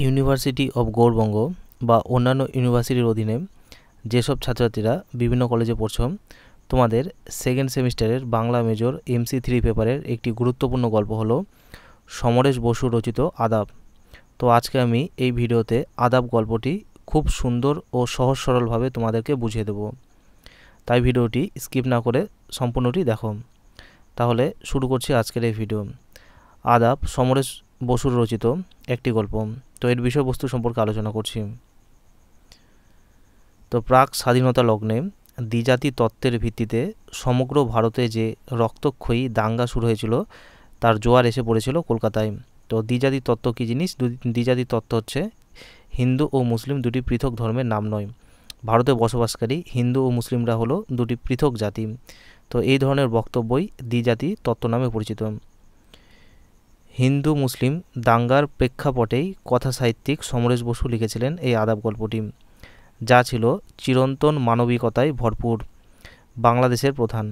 University of Gourbanga বা অন্যান্য ইউনিভার্সিটির অধীনে যেসব ছাত্রছাত্রীরা বিভিন্ন কলেজে পড়ছো, তোমাদের সেকেন্ড সেমিস্টারের বাংলা মেজর MC3 পেপারের একটি গুরুত্বপূর্ণ গল্প হলো সমরেশ বসু রচিত আদাব। তো আজকে আমি এই ভিডিওতে আদাব গল্পটি খুব সুন্দর ও সহজ সরলভাবে তোমাদেরকে বুঝিয়ে দেব, তাই ভিডিওটি স্কিপ না করে সম্পূর্ণটি দেখো। তাহলে শুরু করছি আজকের এই ভিডিও। আদাব সমরেশ বসুর রচিত একটি গল্প। তো এর বিষয়বস্তু সম্পর্কে আলোচনা করছি। তো প্রাক স্বাধীনতা লগ্নে দ্বিজাতি তত্ত্বের ভিত্তিতে সমগ্র ভারতে যে রক্তক্ষয়ী দাঙ্গা শুরু হয়েছিল তার জোয়ার এসে পড়েছিল কলকাতায়। তো দ্বিজাতি তত্ত্ব কী জিনিস? দ্বিজাতি তত্ত্ব হচ্ছে হিন্দু ও মুসলিম দুটি পৃথক ধর্মের নাম নয়। ভারতে বসবাসকারী হিন্দু ও মুসলিমরা হলো দুটি পৃথক জাতি। তো এই ধরনের বক্তব্যই দ্বিজাতি তত্ত্ব নামে পরিচিত। হিন্দু মুসলিম দাঙ্গার প্রেক্ষাপটেই কথা সাহিত্যিক সমরেশ বসু লিখেছিলেন এই আদাব গল্পটি, যা ছিল চিরন্তন মানবিকতায় ভরপুর। বাংলাদেশের প্রধান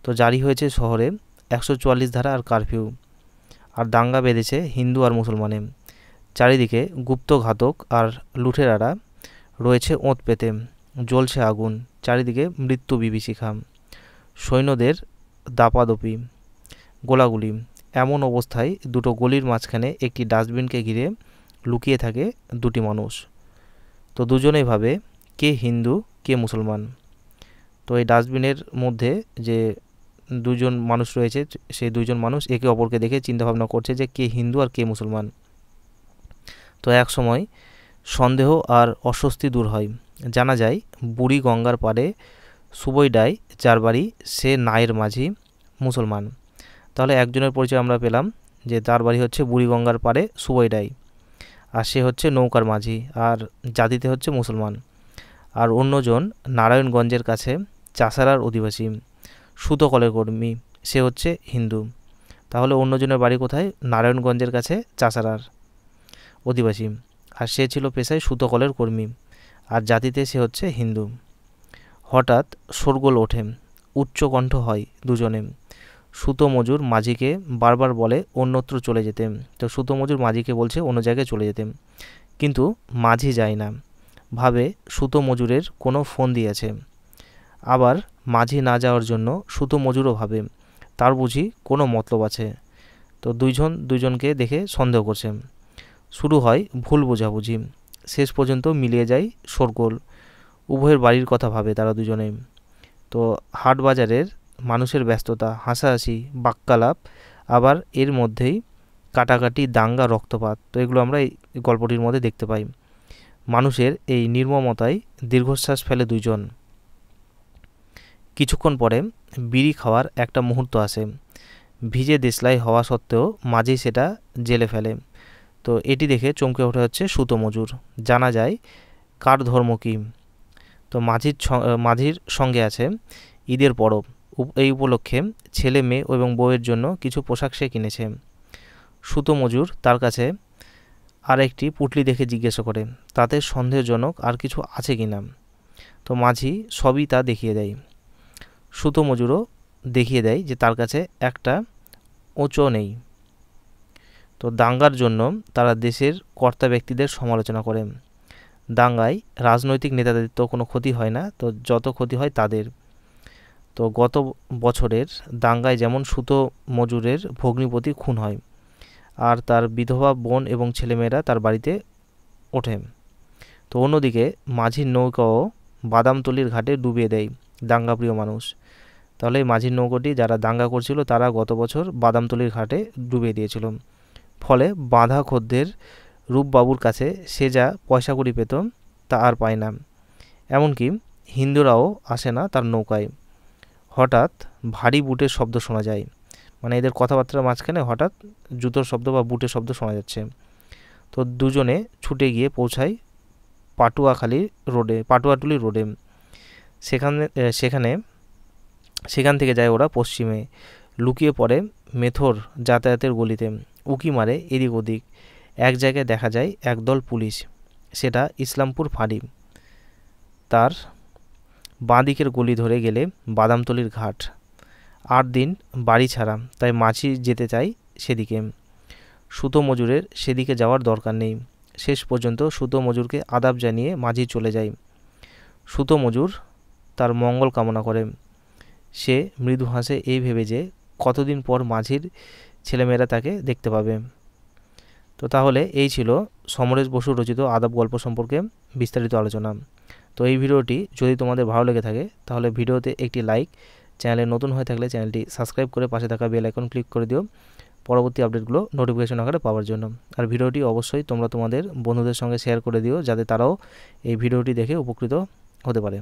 তো জারি হয়েছে শহরে 144 ধারা আর কারফিউ, আর দাঙ্গা বেঁধেছে হিন্দু আর মুসলমানে। চারিদিকে গুপ্ত ঘাতক আর লুঠেরারা রয়েছে ওঁত পেতে, জ্বলছে আগুন, চারিদিকে মৃত্যু বিভীষিকা, সৈন্যদের দাপাদপি, গোলাগুলি। এমন অবস্থায় দুটো গলির মাঝখানে একটি ডাস্টবিনকে ঘিরে লুকিয়ে থাকে দুটি মানুষ। তো দুজনেই ভাবে কে হিন্দু কে মুসলমান। তো এই ডাস্টবিনের মধ্যে যে দুজন মানুষ রয়েছে, সেই দুজন মানুষ একে অপরকে দেখে চিন্তাভাবনা করছে যে কে হিন্দু আর কে মুসলমান। তো এক সময় সন্দেহ আর অস্বস্তি দূর হয়। জানা যায় বুড়ি গঙ্গার পাড়ে সুবইডায় যার বাড়ি, সে নায়ের মাঝি, মুসলমান। তাহলে একজনের পরিচয় আমরা পেলাম যে তার বাড়ি হচ্ছে বুড়ি গঙ্গার পাড়ে সুবইডায়, আর সে হচ্ছে নৌকার মাঝি আর জাতিতে হচ্ছে মুসলমান। আর অন্যজন নারায়ণগঞ্জের কাছে চাষারার অধিবাসী, সুতকলের কর্মী, সে হচ্ছে হিন্দু। তাহলে অন্যজনের বাড়ি কোথায়? নারায়ণগঞ্জের কাছে চাষারার অধিবাসী, আর সে ছিল পেশায় সুতকলের কর্মী, আর জাতিতে সে হচ্ছে হিন্দু। হঠাৎ শোরগোল ওঠে, উচ্চকণ্ঠ হয় দুজনে। সুতো মজুর মাঝিকে বারবার বলে অন্যত্র চলে যেতে। তো সুতো মজুর মাঝিকে বলছে অন্য জায়গায় চলে যেতে, কিন্তু মাঝি যায় না, ভাবে সুতো মজুরের কোনো ফোন দিয়েছে। আবার মাঝি না যাওয়ার জন্য সুতো মজুরও ভাবে তার বুঝি কোনো মতলব আছে। তো দুইজনকে দেখে সন্দেহ করছে। শুরু হয় ভুল বোঝাবুঝি, শেষ পর্যন্ত মিলিয়ে যায় শোরগোল। উভয়ের বাড়ির কথা ভাবে তারা দুজনেই। তো হাট বাজারের মানুষের ব্যস্ততা, হাসাহাসি, বাক্যালাপ, আবার এর মধ্যেই কাটাকাটি, দাঙ্গা, রক্তপাত। তো এগুলো আমরা এই গল্পটির মধ্যে দেখতে পাই। মানুষের এই নির্মমতায় দীর্ঘশ্বাস ফেলে দুইজন। কিছুক্ষণ পরে বিড়ি খাওয়ার একটা মুহূর্ত আসে। ভিজে দেশলাই হওয়া সত্ত্বেও মাঝি সেটা জেলে ফেলে। তো এটি দেখে চমকে ওঠে হচ্ছে সুতো মজুর। জানা যায় কার ধর্ম কী। তো মাঝির সঙ্গে আছে ঈদের পরব। এই উপলক্ষে ছেলে মেয়ে এবং বউয়ের জন্য কিছু পোশাক সে কিনেছে। সুতো মজুর তার কাছে আর একটি পুঁটলি দেখে জিজ্ঞাসা করে তাতে সন্দেহজনক আর কিছু আছে কি না। তো মাঝি সবই তা দেখিয়ে দেয়। সুতো মজুরও দেখিয়ে দেয় যে তার কাছে একটা ওঁচো নেই। তো দাঙ্গার জন্য তারা দেশের কর্তা ব্যক্তিদের সমালোচনা করে। দাঙ্গায় রাজনৈতিক নেতাদের তো কোনো ক্ষতি হয় না, তো যত ক্ষতি হয় তাদের। তো গত বছরের দাঙ্গায় যেমন সুতো মজুরের ভগ্নিপতি খুন হয়, আর তার বিধবা বোন এবং ছেলেমেয়েরা তার বাড়িতে ওঠে। তো অন্যদিকে মাঝির নৌকাও বাদামতলির ঘাটে ডুবিয়ে দেয় দাঙ্গাপ্রিয় মানুষ। তাহলে এই মাঝির নৌকাটি যারা দাঙ্গা করছিল তারা গত বছর বাদামতলির ঘাটে ডুবিয়ে দিয়েছিল। ফলে বাঁধা খদ্দের রূপবাবুর কাছে সে যা পয়সা কড়ি পেত তা আর পায় না। এমনকি হিন্দুরাও আসে না তার নৌকায়। হঠাৎ ভারী বুটের শব্দ শোনা যায়, মানে এদের কথাবার্তার মাঝখানে হঠাৎ জুতোর শব্দ বা বুটের শব্দ শোনা যাচ্ছে। তো দুজনে ছুটে গিয়ে পৌঁছায় পাটুয়াটুলি রোডে। সেখান থেকে যায় ওরা পশ্চিমে, লুকিয়ে পড়ে মেথর যাতায়াতের গলিতে, উকি মারে এদিক ওদিক। এক জায়গায় দেখা যায় একদল পুলিশ, সেটা ইসলামপুর ফাঁড়ি। তার বাঁ দিকের গলি ধরে গেলে বাদামতলির ঘাট। 8 দিন বাড়ি ছাড়া, তাই মাঝি যেতে চাই সেদিকে। সুতো মজুরের সেদিকে যাওয়ার দরকার নেই। শেষ পর্যন্ত সুতো মজুরকে আদাব জানিয়ে মাঝি চলে যায়। সুতো মজুর তার মঙ্গল কামনা করে। সে মৃদু হাসে এই ভেবে যে কতদিন পর মাঝির ছেলেমেয়েরা তাকে দেখতে পাবে। তো তাহলে এই ছিল সমরেশ বসু রচিত আদাব গল্প সম্পর্কে বিস্তারিত আলোচনা। তো এই ভিডিওটি যদি তোমাদের ভালো লেগে থাকে তাহলে ভিডিওতে একটি লাইক, চ্যানেলে নতুন হয়ে থাকলে চ্যানেলটি সাবস্ক্রাইব করে পাশে থাকা বেল আইকন ক্লিক করে দিও পরবর্তী আপডেটগুলো নোটিফিকেশন আকারে পাওয়ার জন্য। আর ভিডিওটি অবশ্যই তোমরা তোমাদের বন্ধুদের সঙ্গে শেয়ার করে দিও যাতে তারাও এই ভিডিওটি দেখে উপকৃত হতে পারে।